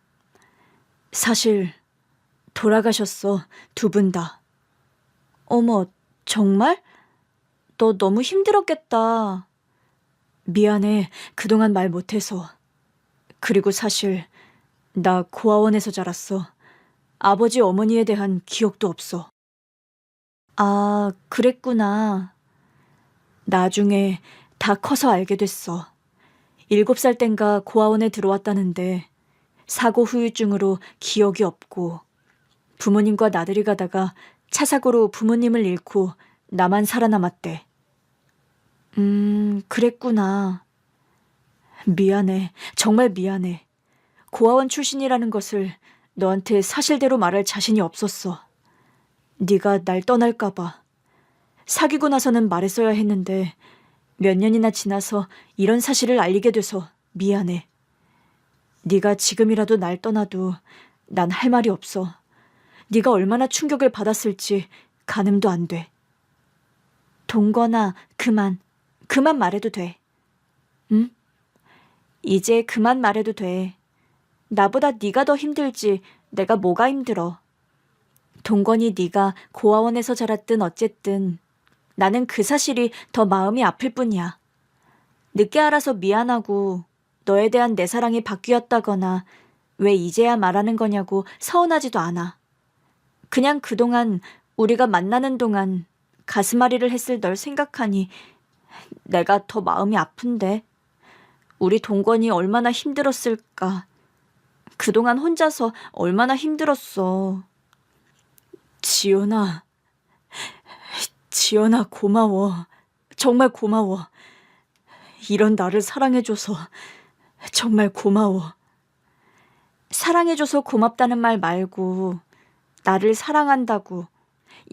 사실 돌아가셨어. 두 분 다. 어머, 정말? 너 너무 힘들었겠다. 미안해. 그동안 말 못해서. 그리고 사실 나 고아원에서 자랐어. 아버지 어머니에 대한 기억도 없어. 아, 그랬구나. 나중에 다 커서 알게 됐어. 7살 땐가 고아원에 들어왔다는데 사고 후유증으로 기억이 없고 부모님과 나들이 가다가 차 사고로 부모님을 잃고 나만 살아남았대. 그랬구나. 미안해. 정말 미안해. 고아원 출신이라는 것을 너한테 사실대로 말할 자신이 없었어. 네가 날 떠날까 봐. 사귀고 나서는 말했어야 했는데 몇 년이나 지나서 이런 사실을 알리게 돼서 미안해. 네가 지금이라도 날 떠나도 난 할 말이 없어. 네가 얼마나 충격을 받았을지 가늠도 안 돼. 동건아, 그만 말해도 돼. 응? 이제 그만 말해도 돼. 나보다 네가 더 힘들지 내가 뭐가 힘들어. 동건이 네가 고아원에서 자랐든 어쨌든 나는 그 사실이 더 마음이 아플 뿐이야. 늦게 알아서 미안하고 너에 대한 내 사랑이 바뀌었다거나 왜 이제야 말하는 거냐고 서운하지도 않아. 그냥 그동안 우리가 만나는 동안 가슴앓이를 했을 널 생각하니 내가 더 마음이 아픈데. 우리 동건이 얼마나 힘들었을까. 그동안 혼자서 얼마나 힘들었어. 지연아, 고마워. 정말 고마워. 이런 나를 사랑해줘서 정말 고마워. 사랑해줘서 고맙다는 말 말고 나를 사랑한다고,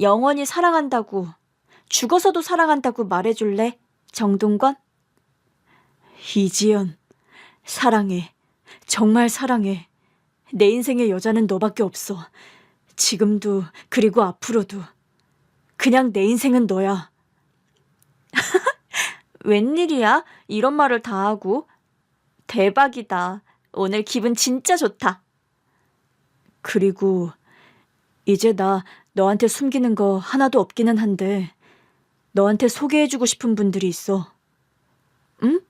영원히 사랑한다고, 죽어서도 사랑한다고 말해줄래? 정동건? 이지연, 사랑해. 정말 사랑해. 내 인생의 여자는 너밖에 없어. 지금도 그리고 앞으로도. 그냥 내 인생은 너야. 웬일이야? 이런 말을 다 하고. 대박이다. 오늘 기분 진짜 좋다. 그리고 이제 나 너한테 숨기는 거 하나도 없기는 한데 너한테 소개해주고 싶은 분들이 있어. 응?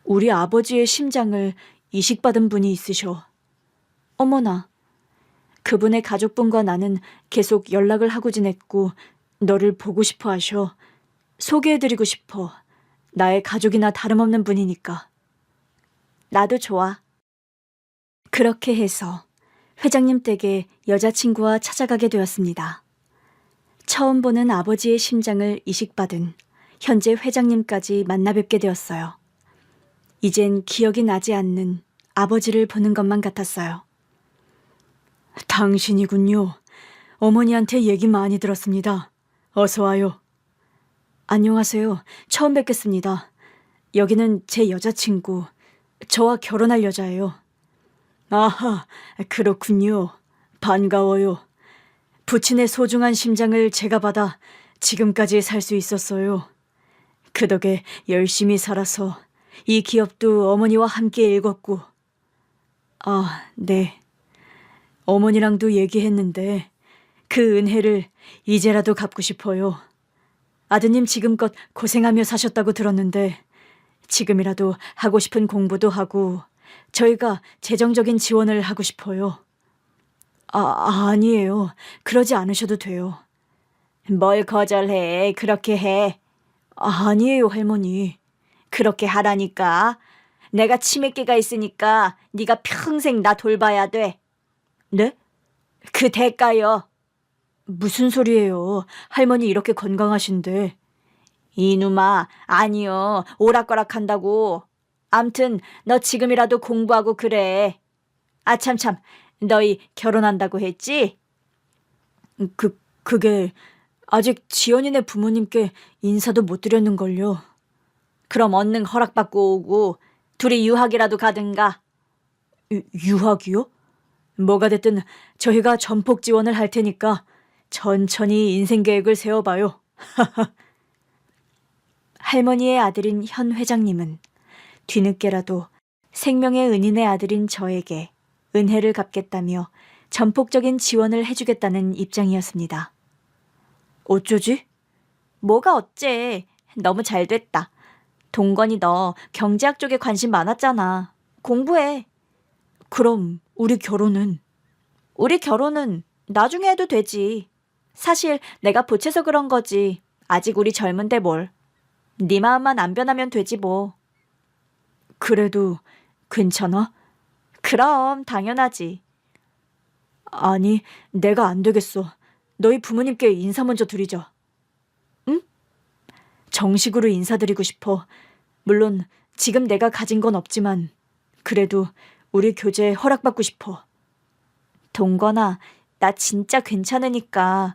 우리 아버지의 심장을 이식받은 분이 있으셔. 어머나. 그분의 가족분과 나는 계속 연락을 하고 지냈고 너를 보고 싶어 하셔. 소개해드리고 싶어. 나의 가족이나 다름없는 분이니까. 나도 좋아. 그렇게 해서 회장님 댁에 여자친구와 찾아가게 되었습니다. 처음 보는 아버지의 심장을 이식받은 현재 회장님까지 만나 뵙게 되었어요. 이젠 기억이 나지 않는 아버지를 보는 것만 같았어요. 당신이군요. 어머니한테 얘기 많이 들었습니다. 어서 와요. 안녕하세요. 처음 뵙겠습니다. 여기는 제 여자친구, 저와 결혼할 여자예요. 아하, 그렇군요. 반가워요. 부친의 소중한 심장을 제가 받아 지금까지 살 수 있었어요. 그 덕에 열심히 살아서 이 기업도 어머니와 함께 읽었고. 아, 네. 어머니랑도 얘기했는데 그 은혜를 이제라도 갚고 싶어요. 아드님 지금껏 고생하며 사셨다고 들었는데 지금이라도 하고 싶은 공부도 하고 저희가 재정적인 지원을 하고 싶어요. 아니에요. 그러지 않으셔도 돼요. 뭘 거절해. 그렇게 해. 아니에요, 할머니. 그렇게 하라니까. 내가 치매기가 있으니까 네가 평생 나 돌봐야 돼. 네? 그 대가요. 무슨 소리예요. 할머니 이렇게 건강하신데. 이놈아, 아니요. 오락가락한다고. 암튼 너 지금이라도 공부하고 그래. 아참참, 너희 결혼한다고 했지? 그게 아직 지연이네 부모님께 인사도 못 드렸는걸요. 그럼 얼른 허락받고 오고 둘이 유학이라도 가든가. 유학이요? 뭐가 됐든 저희가 전폭 지원을 할 테니까 천천히 인생 계획을 세워봐요. 할머니의 아들인 현 회장님은 뒤늦게라도 생명의 은인의 아들인 저에게 은혜를 갚겠다며 전폭적인 지원을 해주겠다는 입장이었습니다. 어쩌지? 뭐가 어째. 너무 잘 됐다. 동건이 너 경제학 쪽에 관심 많았잖아. 공부해. 그럼 우리 결혼은? 우리 결혼은 나중에 해도 되지. 사실 내가 보채서 그런 거지. 아직 우리 젊은데 뭘. 네 마음만 안 변하면 되지 뭐. 그래도 괜찮아? 그럼 당연하지. 아니, 내가 안 되겠어. 너희 부모님께 인사 먼저 드리자. 응? 정식으로 인사드리고 싶어. 물론 지금 내가 가진 건 없지만 그래도 우리 교제에 허락받고 싶어. 동건아, 나 진짜 괜찮으니까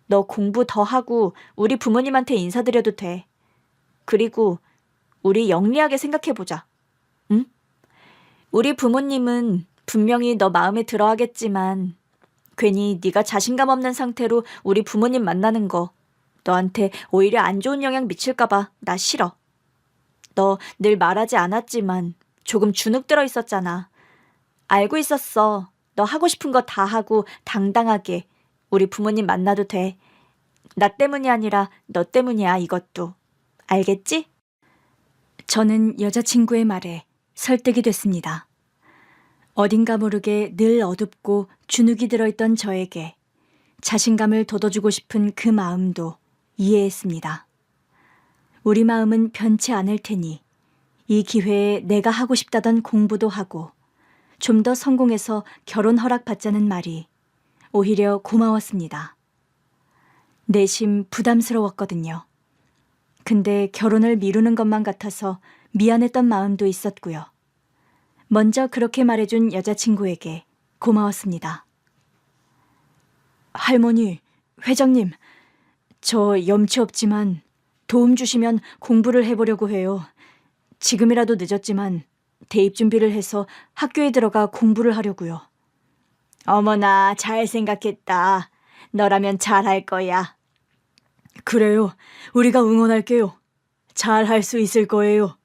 너 공부 더 하고 우리 부모님한테 인사드려도 돼. 그리고 우리 영리하게 생각해보자. 응? 우리 부모님은 분명히 너 마음에 들어 하겠지만 괜히 네가 자신감 없는 상태로 우리 부모님 만나는 거 너한테 오히려 안 좋은 영향 미칠까 봐 나 싫어. 너 늘 말하지 않았지만 조금 주눅 들어 있었잖아. 알고 있었어. 너 하고 싶은 거 다 하고 당당하게 우리 부모님 만나도 돼. 나 때문이 아니라 너 때문이야, 이것도. 알겠지? 저는 여자친구의 말에 설득이 됐습니다. 어딘가 모르게 늘 어둡고 주눅이 들어있던 저에게 자신감을 돋워주고 싶은 그 마음도 이해했습니다. 우리 마음은 변치 않을 테니 이 기회에 내가 하고 싶다던 공부도 하고 좀 더 성공해서 결혼 허락 받자는 말이 오히려 고마웠습니다. 내심 부담스러웠거든요. 근데 결혼을 미루는 것만 같아서 미안했던 마음도 있었고요. 먼저 그렇게 말해준 여자친구에게 고마웠습니다. 할머니, 회장님, 저 염치 없지만 도움 주시면 공부를 해보려고 해요. 지금이라도 늦었지만 대입 준비를 해서 학교에 들어가 공부를 하려고요. 어머나, 잘 생각했다. 너라면 잘할 거야. 그래요. 우리가 응원할게요. 잘할 수 있을 거예요.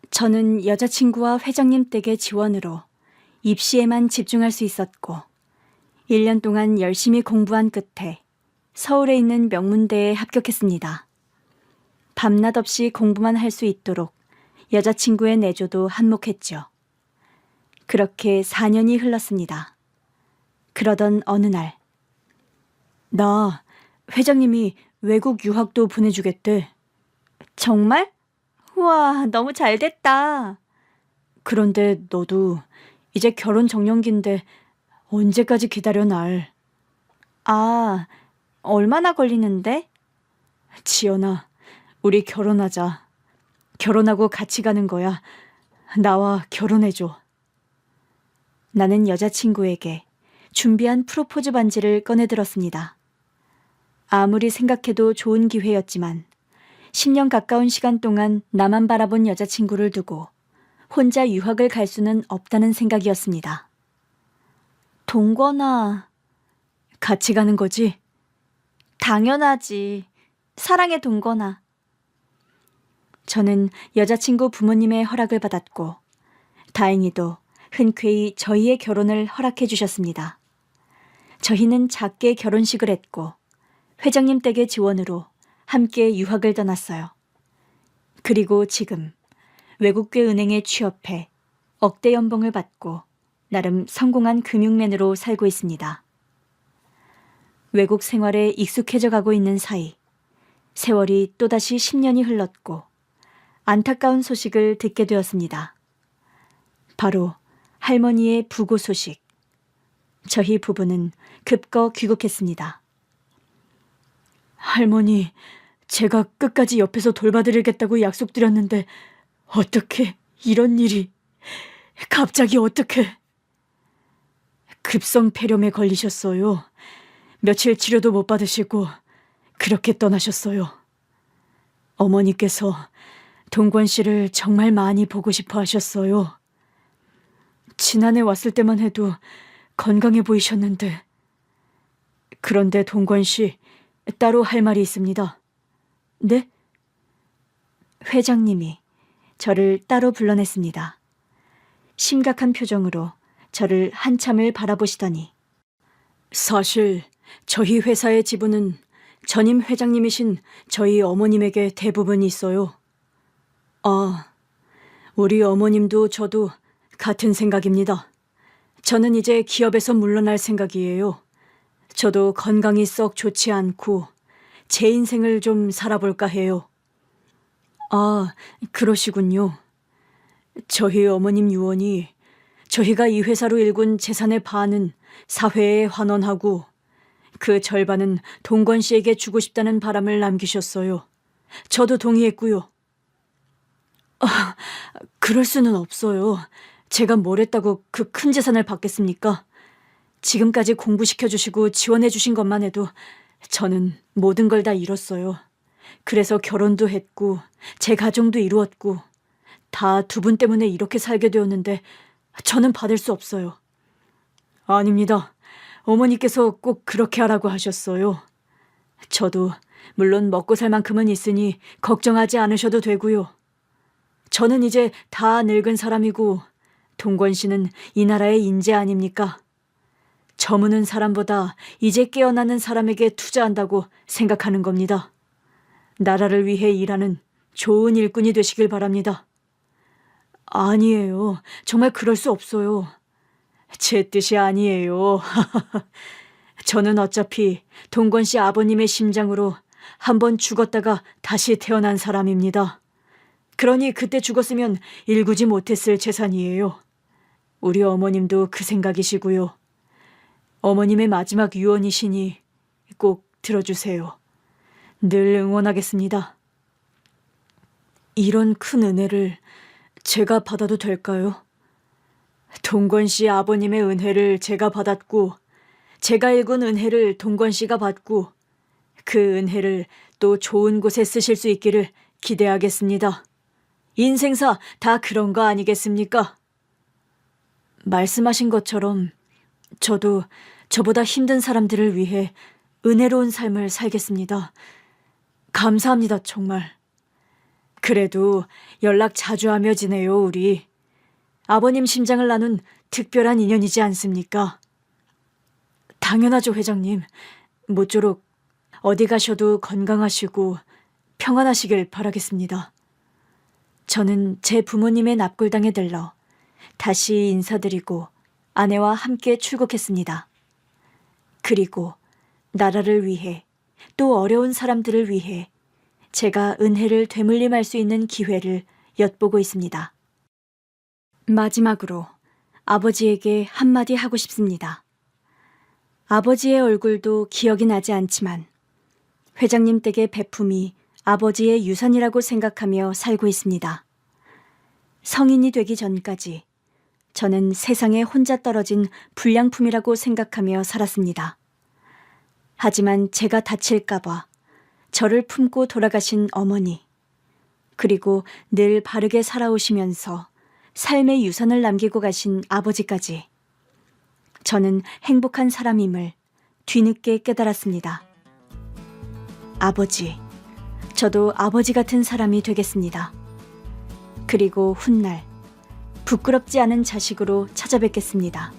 저는 여자친구와 회장님 댁의 지원으로 입시에만 집중할 수 있었고 1년 동안 열심히 공부한 끝에 서울에 있는 명문대에 합격했습니다. 밤낮 없이 공부만 할 수 있도록 여자친구의 내조도 한몫했죠. 그렇게 4년이 흘렀습니다. 그러던 어느 날, 나 회장님이 외국 유학도 보내주겠대. 정말? 우와, 너무 잘 됐다. 그런데 너도 이제 결혼 정년기인데 언제까지 기다려 날. 아, 얼마나 걸리는데? 지연아, 우리 결혼하자. 결혼하고 같이 가는 거야. 나와 결혼해줘. 나는 여자친구에게 준비한 프로포즈 반지를 꺼내들었습니다. 아무리 생각해도 좋은 기회였지만 10년 가까운 시간 동안 나만 바라본 여자친구를 두고 혼자 유학을 갈 수는 없다는 생각이었습니다. 동건아, 같이 가는 거지? 당연하지. 사랑해, 동건아. 저는 여자친구 부모님의 허락을 받았고 다행히도 흔쾌히 저희의 결혼을 허락해 주셨습니다. 저희는 작게 결혼식을 했고 회장님 댁의 지원으로 함께 유학을 떠났어요. 그리고 지금 외국계 은행에 취업해 억대 연봉을 받고 나름 성공한 금융맨으로 살고 있습니다. 외국 생활에 익숙해져 가고 있는 사이 세월이 또다시 10년이 흘렀고 안타까운 소식을 듣게 되었습니다. 바로 할머니의 부고 소식. 저희 부부는 급거 귀국했습니다. 할머니, 제가 끝까지 옆에서 돌봐드리겠다고 약속드렸는데 어떻게 이런 일이... 갑자기 어떻게... 급성 폐렴에 걸리셨어요. 며칠 치료도 못 받으시고 그렇게 떠나셨어요. 어머니께서 동권 씨를 정말 많이 보고 싶어 하셨어요. 지난해 왔을 때만 해도 건강해 보이셨는데. 그런데 동건 씨, 따로 할 말이 있습니다. 네? 회장님이 저를 따로 불러냈습니다. 심각한 표정으로 저를 한참을 바라보시더니, 사실 저희 회사의 지분은 전임 회장님이신 저희 어머님에게 대부분 있어요. 아, 우리 어머님도 저도 같은 생각입니다. 저는 이제 기업에서 물러날 생각이에요. 저도 건강이 썩 좋지 않고 제 인생을 좀 살아볼까 해요. 아, 그러시군요. 저희 어머님 유언이 저희가 이 회사로 일군 재산의 반은 사회에 환원하고 그 절반은 동건 씨에게 주고 싶다는 바람을 남기셨어요. 저도 동의했고요. 아, 그럴 수는 없어요. 제가 뭘 했다고 그 큰 재산을 받겠습니까? 지금까지 공부시켜주시고 지원해주신 것만 해도 저는 모든 걸 다 잃었어요. 그래서 결혼도 했고 제 가정도 이루었고 다 두 분 때문에 이렇게 살게 되었는데 저는 받을 수 없어요. 아닙니다. 어머니께서 꼭 그렇게 하라고 하셨어요. 저도 물론 먹고 살 만큼은 있으니 걱정하지 않으셔도 되고요. 저는 이제 다 늙은 사람이고 동건 씨는 이 나라의 인재 아닙니까? 저무는 사람보다 이제 깨어나는 사람에게 투자한다고 생각하는 겁니다. 나라를 위해 일하는 좋은 일꾼이 되시길 바랍니다. 아니에요. 정말 그럴 수 없어요. 제 뜻이 아니에요. 저는 어차피 동건 씨 아버님의 심장으로 한번 죽었다가 다시 태어난 사람입니다. 그러니 그때 죽었으면 일구지 못했을 재산이에요. 우리 어머님도 그 생각이시고요. 어머님의 마지막 유언이시니 꼭 들어주세요. 늘 응원하겠습니다. 이런 큰 은혜를 제가 받아도 될까요? 동건 씨 아버님의 은혜를 제가 받았고 제가 일군 은혜를 동건 씨가 받고 그 은혜를 또 좋은 곳에 쓰실 수 있기를 기대하겠습니다. 인생사 다 그런 거 아니겠습니까? 말씀하신 것처럼 저도 저보다 힘든 사람들을 위해 은혜로운 삶을 살겠습니다. 감사합니다, 정말. 그래도 연락 자주 하며 지내요, 우리. 아버님 심장을 나눈 특별한 인연이지 않습니까? 당연하죠, 회장님. 모쪼록 어디 가셔도 건강하시고 평안하시길 바라겠습니다. 저는 제 부모님의 납골당에 들러 다시 인사드리고 아내와 함께 출국했습니다. 그리고 나라를 위해 또 어려운 사람들을 위해 제가 은혜를 되물림할 수 있는 기회를 엿보고 있습니다. 마지막으로 아버지에게 한마디 하고 싶습니다. 아버지의 얼굴도 기억이 나지 않지만 회장님 댁의 베품이 아버지의 유산이라고 생각하며 살고 있습니다. 성인이 되기 전까지 저는 세상에 혼자 떨어진 불량품이라고 생각하며 살았습니다. 하지만 제가 다칠까봐 저를 품고 돌아가신 어머니, 그리고 늘 바르게 살아오시면서 삶의 유산을 남기고 가신 아버지까지 저는 행복한 사람임을 뒤늦게 깨달았습니다. 아버지, 저도 아버지 같은 사람이 되겠습니다. 그리고 훗날 부끄럽지 않은 자식으로 찾아뵙겠습니다.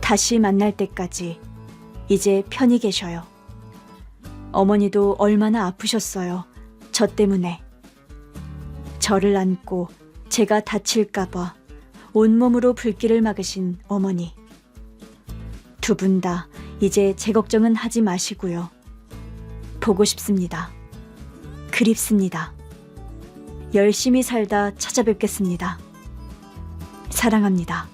다시 만날 때까지 이제 편히 계셔요. 어머니도 얼마나 아프셨어요. 저 때문에. 저를 안고 제가 다칠까봐 온몸으로 불길을 막으신 어머니. 두 분 다 이제 제 걱정은 하지 마시고요. 보고 싶습니다. 그립습니다. 열심히 살다 찾아뵙겠습니다. 사랑합니다.